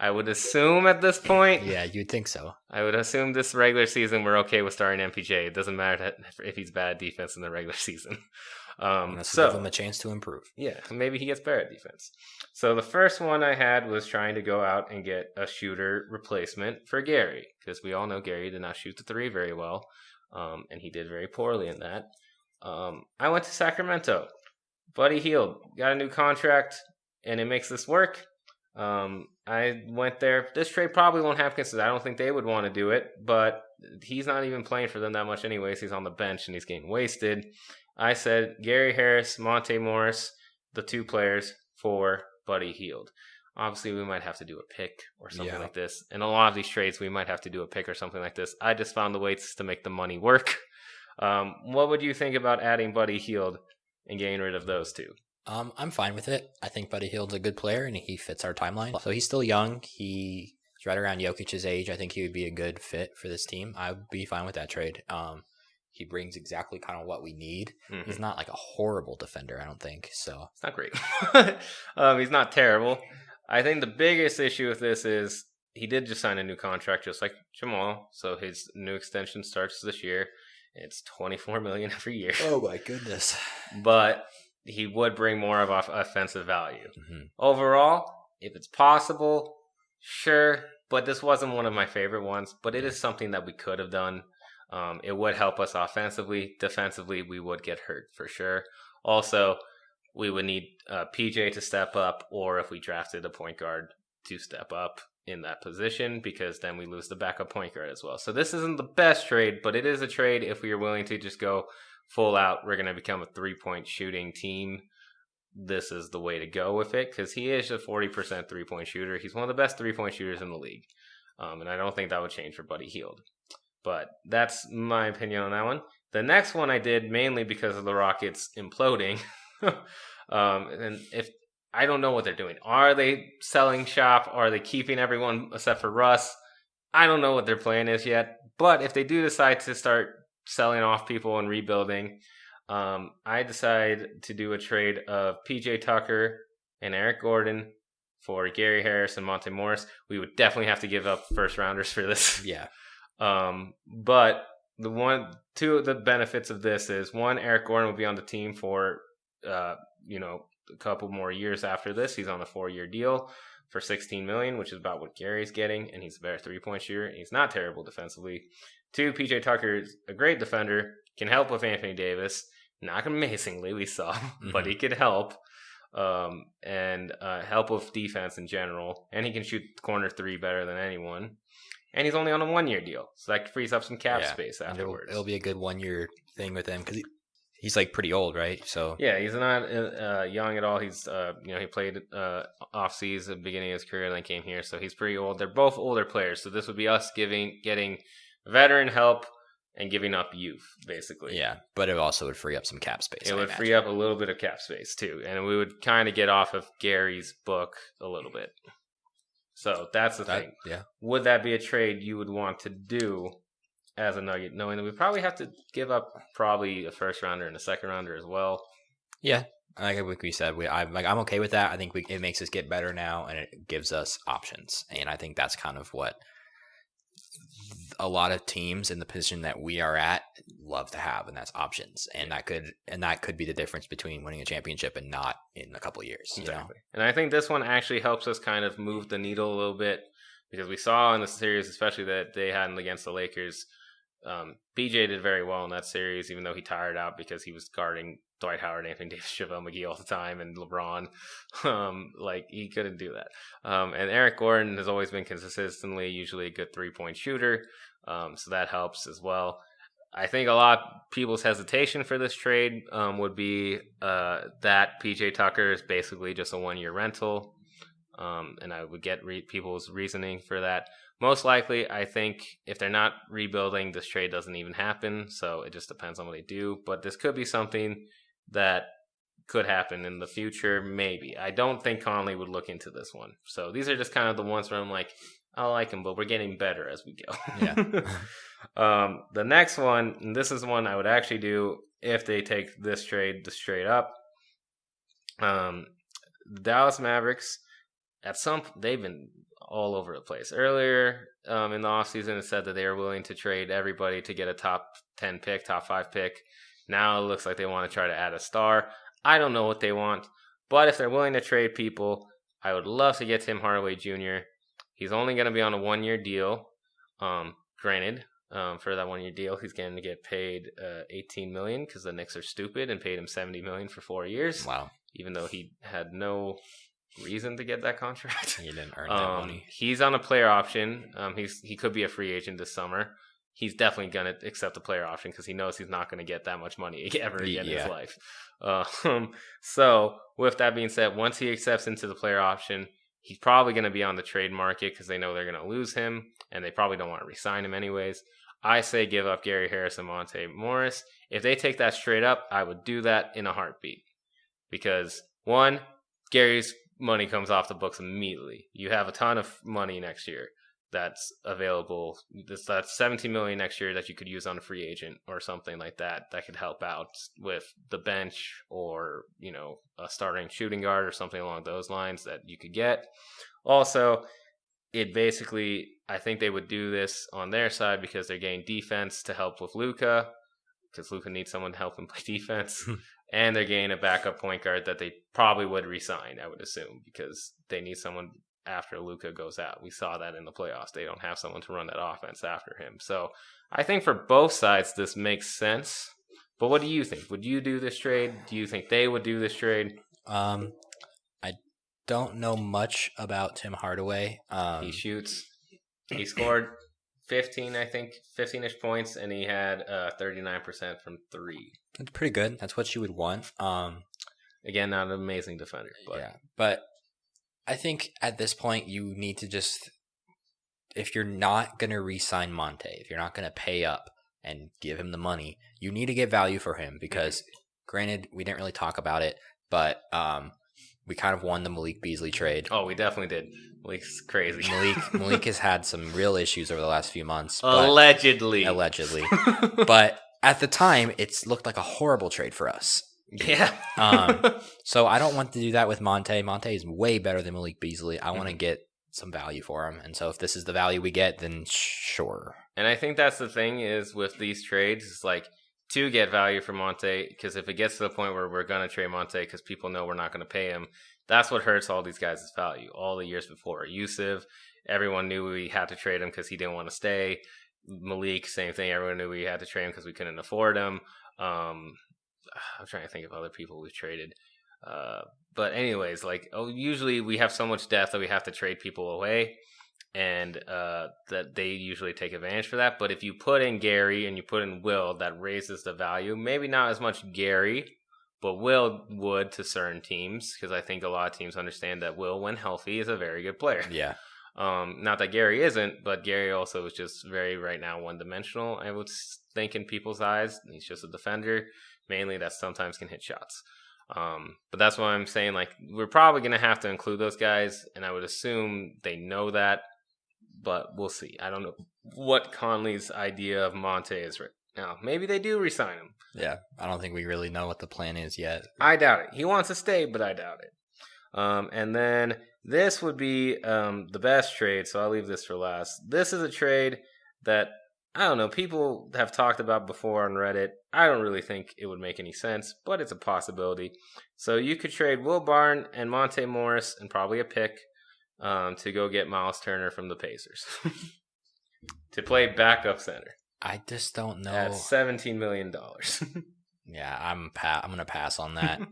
I would assume at this point. Yeah, you'd think so. I would assume this regular season we're okay with starting MPJ. It doesn't matter if he's bad at defense in the regular season. So give him a chance to improve. Yeah, maybe he gets better at defense. So the first one I had was trying to go out and get a shooter replacement for Gary, because we all know Gary did not shoot the three very well, and he did very poorly in that. I went to Sacramento. Buddy Hield got a new contract, and it makes this work. I went there. This trade probably won't happen because I don't think they would want to do it, but he's not even playing for them that much anyways. He's on the bench, and he's getting wasted. I said Gary Harris, Monte Morris, the two players for Buddy Hield. Obviously, we might have to do a pick or something like this. In a lot of these trades, we might have to do a pick or something like this. I just found the ways to make the money work. What would you think about adding Buddy Hield and getting rid of those two? I'm fine with it. I think Buddy Hield's a good player, and he fits our timeline. So he's still young. He's right around Jokic's age. I think he would be a good fit for this team. I would be fine with that trade. He brings exactly kind of what we need. Mm-hmm. He's not like a horrible defender, I don't think. So it's not great. He's not terrible. I think the biggest issue with this is he did just sign a new contract, just like Jamal. So his new extension starts this year. It's $24 million every year. Oh my goodness! But he would bring more of offensive value. Mm-hmm. Overall, if it's possible, sure. But this wasn't one of my favorite ones. But it is something that we could have done. It would help us offensively. Defensively, we would get hurt for sure. Also, we would need PJ to step up, or if we drafted a point guard to step up in that position, because then we lose the backup point guard as well. So this isn't the best trade, but it is a trade if we are willing to just go full out. We're going to become a 3-point shooting team. This is the way to go with it, because he is a 40% 3-point shooter. He's one of the best 3-point shooters in the league. And I don't think that would change for Buddy Hield. But that's my opinion on that one. The next one I did mainly because of the Rockets imploding. And if I don't know what they're doing. Are they selling shop? Are they keeping everyone except for Russ? I don't know what their plan is yet. But if they do decide to start selling off people and rebuilding, I decide to do a trade of PJ Tucker and Eric Gordon for Gary Harris and Monte Morris. We would definitely have to give up first rounders for this. Yeah. But two of the benefits of this is, one, Eric Gordon will be on the team for, a couple more years after this. He's on a 4-year deal for $16 million, which is about what Gary's getting, and he's a better 3-point shooter, and he's not terrible defensively. 2, PJ Tucker is a great defender, can help with Anthony Davis, not amazingly, we saw, but he could help, and help with defense in general, and he can shoot corner 3 better than anyone. And he's only on a 1-year deal, so that frees up some cap space afterwards. It'll be a good 1-year thing with him, because he's like pretty old, right? So yeah, he's not young at all. He's he played off season at the beginning of his career and then came here, so he's pretty old. They're both older players, so this would be us getting veteran help and giving up youth, basically. Yeah, but it also would free up some cap space. It would free up a little bit of cap space too, and we would kind of get off of Gary's book a little bit. So that's the thing. Yeah. Would that be a trade you would want to do as a Nugget, knowing that we probably have to give up probably a first rounder and a second rounder as well? Yeah, like we said, I'm okay with that. I think it makes us get better now, and it gives us options. And I think that's kind of what a lot of teams in the position that we are at love to have, and that's options. And that could be the difference between winning a championship and not in a couple of years. Exactly. And I think this one actually helps us kind of move the needle a little bit, because we saw in the series, especially that they had against the Lakers, BJ did very well in that series, even though he tired out because he was guarding Dwight Howard, Anthony Davis, JaVale McGee all the time, and LeBron. He couldn't do that. And Eric Gordon has always been consistently, usually a good 3-point shooter, so that helps as well. I think a lot of people's hesitation for this trade would be that PJ Tucker is basically just a 1-year rental. And I would get people's reasoning for that. Most likely, I think if they're not rebuilding, this trade doesn't even happen. So it just depends on what they do. But this could be something that could happen in the future, maybe. I don't think Conley would look into this one. So these are just kind of the ones where I'm like, I like them, but we're getting better as we go. Yeah. The next one, and this is one I would actually do if they take this trade straight up. The Dallas Mavericks, they've been all over the place. Earlier in the offseason, it said that they were willing to trade everybody to get a top 10 pick, top 5 pick. Now it looks like they want to try to add a star. I don't know what they want, but if they're willing to trade people, I would love to get Tim Hardaway Jr. He's only going to be on a 1-year deal. Granted, for that 1-year deal, he's going to get paid $18 million because the Knicks are stupid and paid him $70 million for 4 years. Wow. Even though he had no reason to get that contract. He didn't earn that money. He's on a player option. He could be a free agent this summer. He's definitely going to accept the player option because he knows he's not going to get that much money ever again in his life. So with that being said, once he accepts into the player option, he's probably going to be on the trade market because they know they're going to lose him and they probably don't want to re-sign him anyways. I say give up Gary Harris and Monte Morris. If they take that straight up, I would do that in a heartbeat because one, Gary's money comes off the books immediately. You have a ton of money next year that's available. That's $17 million next year that you could use on a free agent or something like that could help out with the bench or, a starting shooting guard or something along those lines that you could get. Also, it basically, I think they would do this on their side because they're getting defense to help with Luka because Luka needs someone to help him play defense. And they're getting a backup point guard that they probably would re-sign, I would assume, because they need someone after Luka goes out. We saw that in the playoffs. They don't have someone to run that offense after him. So I think for both sides, this makes sense. But what do you think? Would you do this trade? Do you think they would do this trade? I don't know much about Tim Hardaway. He shoots. He scored 15-ish points, and he had 39% from 3. That's pretty good. That's what you would want. Again, not an amazing defender. But. Yeah, but I think at this point you need to just, if you're not going to re-sign Monte, if you're not going to pay up and give him the money, you need to get value for him because, granted, we didn't really talk about it, but we kind of won the Malik Beasley trade. Oh, we definitely did. Malik's crazy. Malik has had some real issues over the last few months. Allegedly. But at the time, it's looked like a horrible trade for us. Yeah. So I don't want to do that with Monte. Monte is way better than Malik Beasley. I want to get some value for him. And so if this is the value we get, then sure. And I think that's the thing is with these trades, it's like to get value for Monte, because if it gets to the point where we're going to trade Monte because people know we're not going to pay him, that's what hurts all these guys' value. All the years before. Yusuf, everyone knew we had to trade him because he didn't want to stay. Malik, same thing. Everyone knew we had to trade him because we couldn't afford him. I'm trying to think of other people we've traded. But anyways, usually we have so much depth that we have to trade people away. And that they usually take advantage for that. But if you put in Gary and you put in Will, that raises the value. Maybe not as much Gary, but Will would to certain teams. Because I think a lot of teams understand that Will, when healthy, is a very good player. Yeah. Not that Gary isn't, but Gary also is just very, right now, one-dimensional, I would think, in people's eyes. He's just a defender, mainly, that sometimes can hit shots. But that's why I'm saying, we're probably going to have to include those guys, and I would assume they know that, but we'll see. I don't know what Conley's idea of Monte is right now. Maybe they do re-sign him. Yeah, I don't think we really know what the plan is yet. I doubt it. He wants to stay, but I doubt it. And then this would be the best trade, so I'll leave this for last. This is a trade that, I don't know, people have talked about before on Reddit. I don't really think it would make any sense, but it's a possibility. So you could trade Will Barton and Monte Morris and probably a pick to go get Miles Turner from the Pacers to play backup center. I just don't know. At $17 million. Yeah, I'm gonna pass on that.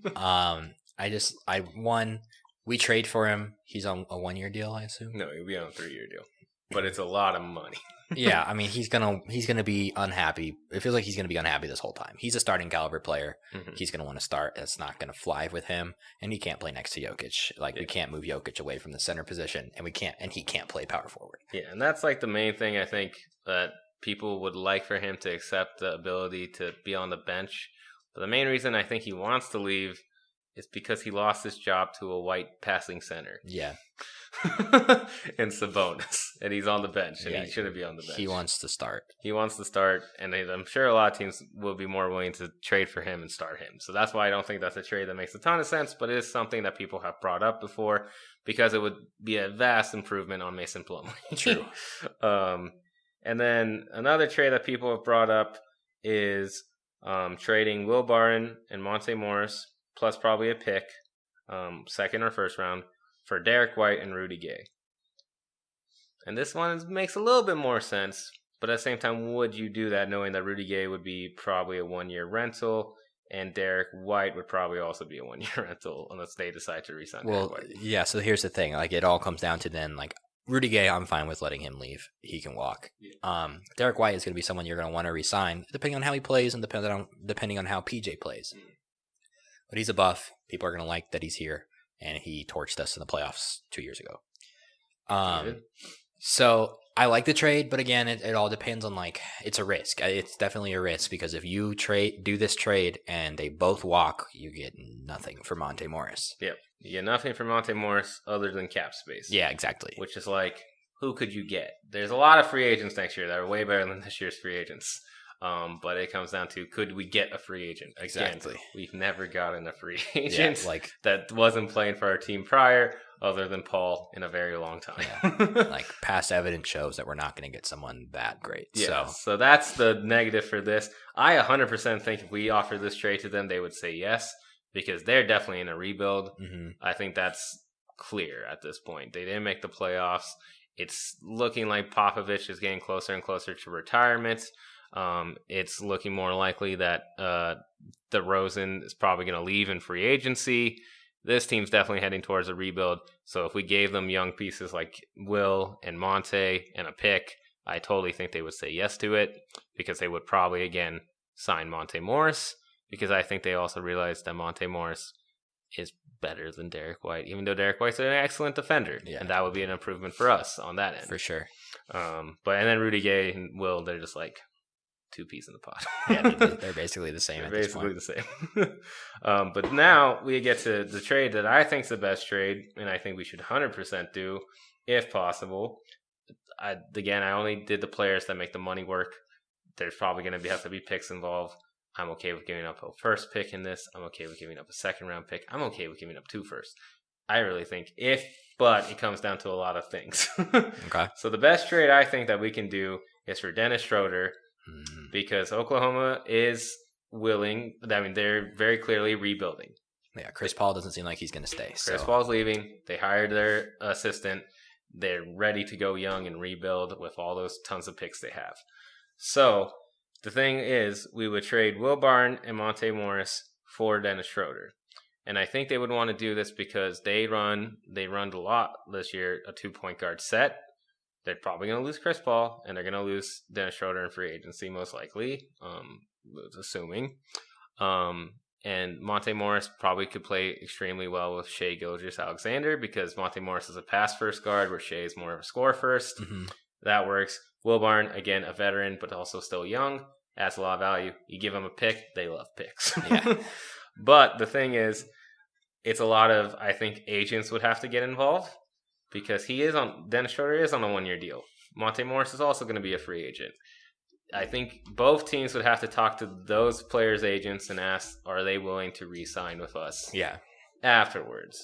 We trade for him. He's on a 1-year deal, I assume. No, he'll be on a 3-year deal, but it's a lot of money. Yeah, I mean he's gonna be unhappy. It feels like he's gonna be unhappy this whole time. He's a starting caliber player. Mhm. He's gonna want to start. That's not gonna fly with him, and he can't play next to Jokic. Like we can't move Jokic away from the center position, and he can't play power forward. Yeah, and that's like the main thing I think that people would like for him to accept the ability to be on the bench. But the main reason I think he wants to leave is because he lost his job to a white passing center. Yeah. And Sabonis. And he's on the bench, and Yeah, he shouldn't be on the bench. He wants to start. He wants to start, and I'm sure a lot of teams will be more willing to trade for him and start him. So that's why I don't think that's a trade that makes a ton of sense, but it is something that people have brought up before because it would be a vast improvement on Mason Plumlee. True. And then another trade that people have brought up is trading Will Barton and Monte Morris, plus probably a pick, second or first round, for Derek White and Rudy Gay. And this one makes a little bit more sense, but at the same time, would you do that knowing that Rudy Gay would be probably a 1-year rental and Derek White would probably also be a 1-year rental unless they decide to re-sign Derek White? Yeah, so here's the thing. Like, it all comes down to then, like, Rudy Gay, I'm fine with letting him leave. He can walk. Yeah. Derek White is going to be someone you're going to want to re-sign, depending on how he plays and depending on how PJ plays. But he's a buff. People are going to like that he's here, and he torched us in the playoffs 2 years ago. So I like the trade, but again, it all depends on, like, it's a risk. It's definitely a risk because if you do this trade and they both walk, you get nothing for Monte Morris. Yep. You get nothing for Monte Morris other than cap space. Yeah, exactly. Which is like, who could you get? There's a lot of free agents next year that are way better than this year's free agents. But it comes down to, could we get a free agent? Again, exactly. We've never gotten a free agent that wasn't playing for our team prior, other than Paul, in a very long time. Yeah. Like, past evidence shows that we're not going to get someone that great. Yeah, so that's the negative for this. I 100% think if we offer this trade to them, they would say yes, because they're definitely in a rebuild. Mm-hmm. I think that's clear at this point. They didn't make the playoffs. It's looking like Popovich is getting closer and closer to retirement. It's looking more likely that DeRozan is probably going to leave in free agency. This team's definitely heading towards a rebuild. So if we gave them young pieces like Will and Monte and a pick, I totally think they would say yes to it, because they would probably, again, sign Monte Morris, because I think they also realize that Monte Morris is better than Derek White, even though Derek White's an excellent defender. Yeah. And that would be an improvement for us on that end. For sure. And then Rudy Gay and Will, they're just like two peas in the pod. Yeah, they're basically the same. They're basically the same. But now we get to the trade that I think is the best trade, and I think we should 100% do, if possible. I only did the players that make the money work. There's probably going to have to be picks involved. I'm okay with giving up a first pick in this. I'm okay with giving up a second round pick. I'm okay with giving up 2 firsts. I really think but it comes down to a lot of things. Okay. So the best trade I think that we can do is for Dennis Schroeder. Because Oklahoma is willing. I mean, they're very clearly rebuilding. Yeah, Chris Paul doesn't seem like he's going to stay. Chris Paul's leaving. They hired their assistant. They're ready to go young and rebuild with all those tons of picks they have. So the thing is, we would trade Will Barton and Monte Morris for Dennis Schroeder. And I think they would want to do this because they run a lot this year, a 2-point guard set. They're probably going to lose Chris Paul, and they're going to lose Dennis Schroeder in free agency, most likely, assuming. And Monte Morris probably could play extremely well with Shai Gilgeous-Alexander, because Monte Morris is a pass-first guard, where Shai is more of a score-first. Mm-hmm. That works. Will Barton, again, a veteran, but also still young, adds a lot of value. You give them a pick, they love picks. Yeah. But the thing is, it's a lot of, I think, agents would have to get involved. Because Dennis Schroeder is on a 1-year deal. Monte Morris is also going to be a free agent. I think both teams would have to talk to those players' agents and ask, are they willing to re-sign with us? Yeah. Afterwards.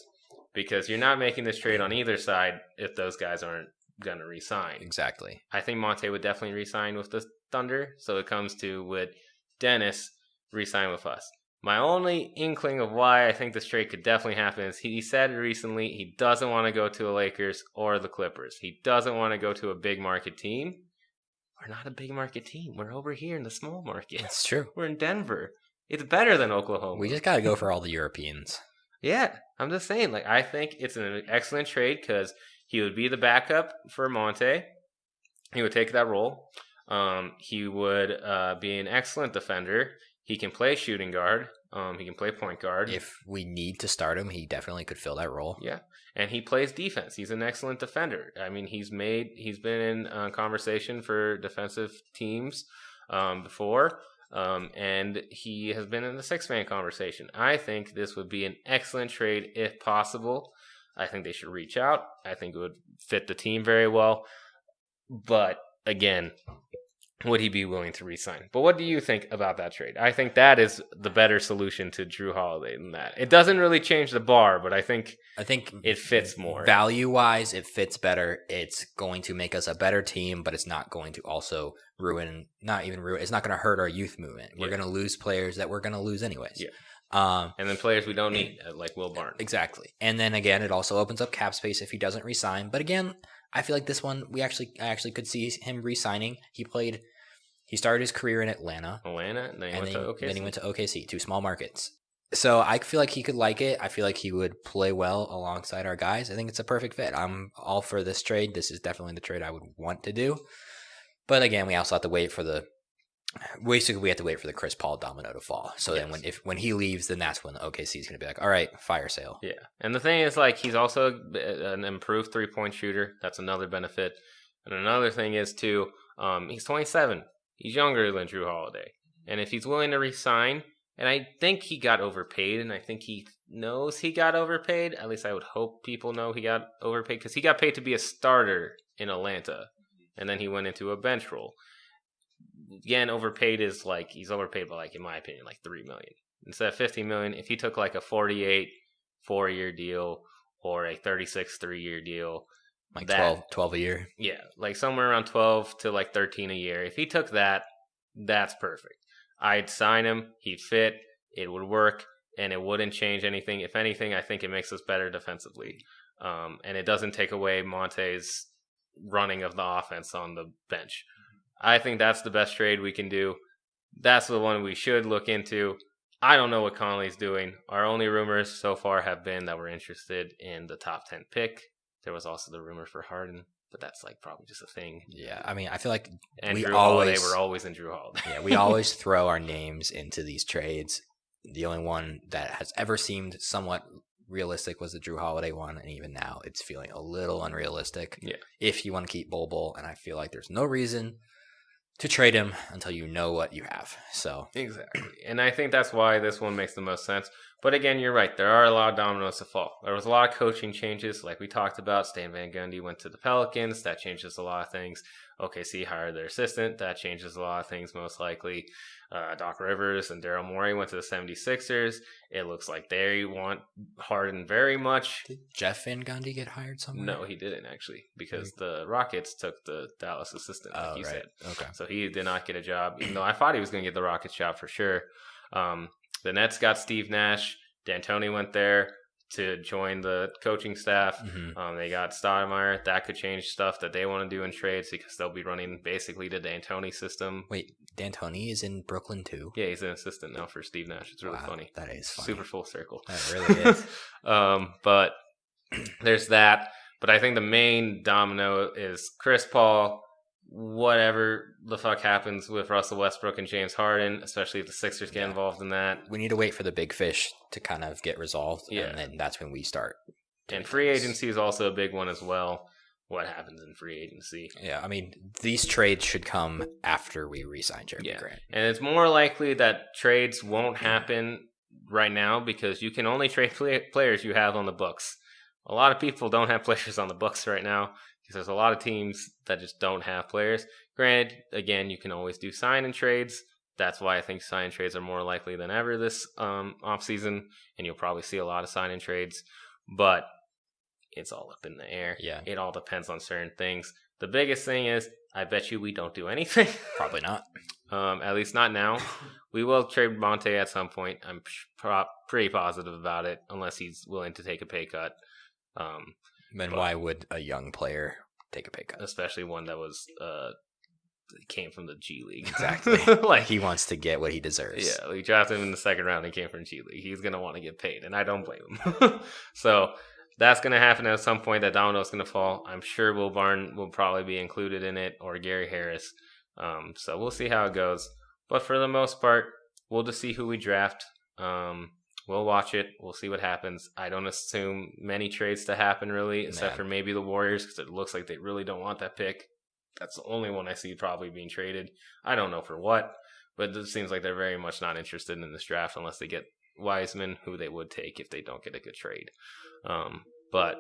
Because you're not making this trade on either side if those guys aren't going to re-sign. Exactly. I think Monte would definitely re-sign with the Thunder. So it comes to, would Dennis re-sign with us? My only inkling of why I think this trade could definitely happen is he said recently he doesn't want to go to the Lakers or the Clippers. He doesn't want to go to a big market team. We're not a big market team. We're over here in the small market. It's true. We're in Denver. It's better than Oklahoma. We just got to go for all the Europeans. Yeah, I'm just saying. Like, I think it's an excellent trade because he would be the backup for Monte. He would take that role. He would be an excellent defender. He can play shooting guard. He can play point guard. If we need to start him, he definitely could fill that role. Yeah, and he plays defense. He's an excellent defender. I mean, he's been in conversation for defensive teams before, and he has been in the six-man conversation. I think this would be an excellent trade if possible. I think they should reach out. I think it would fit the team very well. But again, would he be willing to re-sign? But what do you think about that trade? I think that is the better solution to Drew Holiday than that. It doesn't really change the bar, but I think it fits more. Value-wise, it fits better. It's going to make us a better team, but it's not going to also it's not going to hurt our youth movement. We're going to lose players that we're going to lose anyways. Yeah. And then players we don't need, like Will Barton. Exactly. And then again, it also opens up cap space if he doesn't re-sign. But again, I feel like this one, I actually could see him re-signing. He started his career in Atlanta. And then he went to OKC. Then he went to OKC, two small markets. So I feel like he could like it. I feel like he would play well alongside our guys. I think it's a perfect fit. I'm all for this trade. This is definitely the trade I would want to do. But again, we also have to wait for the Chris Paul domino to fall. So then when he leaves, then that's when the OKC is going to be like, all right, fire sale. Yeah. And the thing is, like, he's also an improved 3-point shooter. That's another benefit. And another thing is, too, he's 27. He's younger than Drew Holiday. And if he's willing to re-sign, and I think he got overpaid, and I think he knows he got overpaid. At least I would hope people know he got overpaid, because he got paid to be a starter in Atlanta. And then he went into a bench role. Again, overpaid is like, he's overpaid by, like, in my opinion, like $3 million. Instead of $50 million, if he took like a 48 4-year deal or a 36 3-year deal, like 12 a year. Yeah, like somewhere around 12 to like 13 a year. If he took that, that's perfect. I'd sign him. He'd fit. It would work, and it wouldn't change anything. If anything, I think it makes us better defensively, and it doesn't take away Monte's running of the offense on the bench. I think that's the best trade we can do. That's the one we should look into. I don't know what Conley's doing. Our only rumors so far have been that we're interested in the top 10 pick. There was also the rumor for Harden, but that's like probably just a thing. Yeah, I mean, I feel like we're always in Drew Holiday. Yeah, we always throw our names into these trades. The only one that has ever seemed somewhat realistic was the Drew Holiday one, and even now it's feeling a little unrealistic. Yeah. If you want to keep Bol, and I feel like there's no reason to trade him until you know what you have. So exactly, and I think that's why this one makes the most sense. But again, you're right. There are a lot of dominoes to fall. There was a lot of coaching changes, like we talked about. Stan Van Gundy went to the Pelicans. That changes a lot of things. OKC hired their assistant. That changes a lot of things, most likely. Doc Rivers and Daryl Morey went to the 76ers. It looks like they want Harden very much. Did Jeff Van Gundy get hired somewhere? No, he didn't, actually, because the Rockets took the Dallas assistant, like you said. Okay. So he did not get a job, even though I thought he was going to get the Rockets job for sure. The Nets got Steve Nash. D'Antoni went there to join the coaching staff. Mm-hmm. They got Stoudemire. That could change stuff that they want to do in trades, because they'll be running basically the D'Antoni system. Wait, D'Antoni is in Brooklyn too? Yeah, he's an assistant now for Steve Nash. It's really funny. That is funny. Super full circle. That really is. But there's that. But I think the main domino is Chris Paul. Whatever the fuck happens with Russell Westbrook and James Harden, especially if the Sixers get involved in that. We need to wait for the big fish to kind of get resolved, yeah. And then that's when we start. And free agency is also a big one as well. What happens in free agency? Yeah, I mean, these trades should come after we re-sign Jeremy Grant. And it's more likely that trades won't happen right now, because you can only trade players you have on the books. A lot of people don't have players on the books right now, because there's a lot of teams that just don't have players. Granted, again, you can always do sign-in trades. That's why I think sign-in trades are more likely than ever this offseason, and you'll probably see a lot of sign-in trades. But it's all up in the air. Yeah. It all depends on certain things. The biggest thing is, I bet you we don't do anything. Probably not. At least not now. We will trade Monte at some point. I'm pretty positive about it, unless he's willing to take a pay cut. Then why would a young player take a pay cut? Especially one that was came from the G League. Exactly. Like, he wants to get what he deserves. Yeah, we drafted him in the second round. He came from G League. He's going to want to get paid, and I don't blame him. So that's going to happen at some point. That domino's going to fall. I'm sure Will Barn will probably be included in it, or Gary Harris. So we'll see how it goes. But for the most part, we'll just see who we draft. We'll watch it. We'll see what happens. I don't assume many trades to happen, really, except for maybe the Warriors, because it looks like they really don't want that pick. That's the only one I see probably being traded. I don't know for what, but it seems like they're very much not interested in this draft unless they get Wiseman, who they would take if they don't get a good trade. But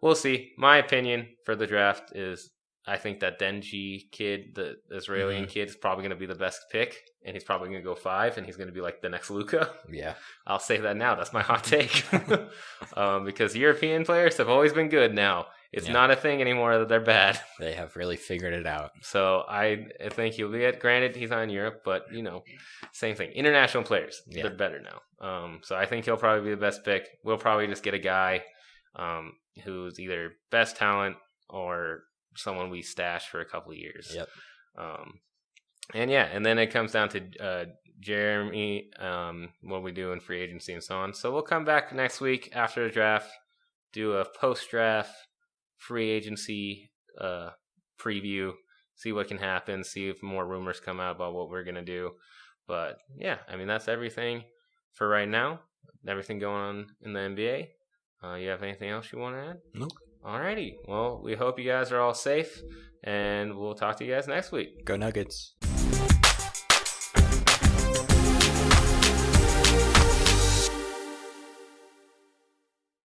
we'll see. My opinion for the draft is I think that Denji kid, the Israeli kid, is probably going to be the best pick, and he's probably going to go 5, and he's going to be like the next Luka. Yeah. I'll say that now. That's my hot take. Because European players have always been good now. It's not a thing anymore that they're bad. They have really figured it out. So I think he'll be granted, he's not in Europe, but, same thing. International players, they're better now. So I think he'll probably be the best pick. We'll probably just get a guy who's either best talent or someone we stash for a couple of years. Yep. And then it comes down to Jeremy, what we do in free agency and so on. So we'll come back next week after the draft, do a post-draft free agency preview, see what can happen, see if more rumors come out about what we're going to do. But, that's everything for right now. Everything going on in the NBA. You have anything else you want to add? Nope. Alrighty. Well, we hope you guys are all safe, and we'll talk to you guys next week. Go Nuggets.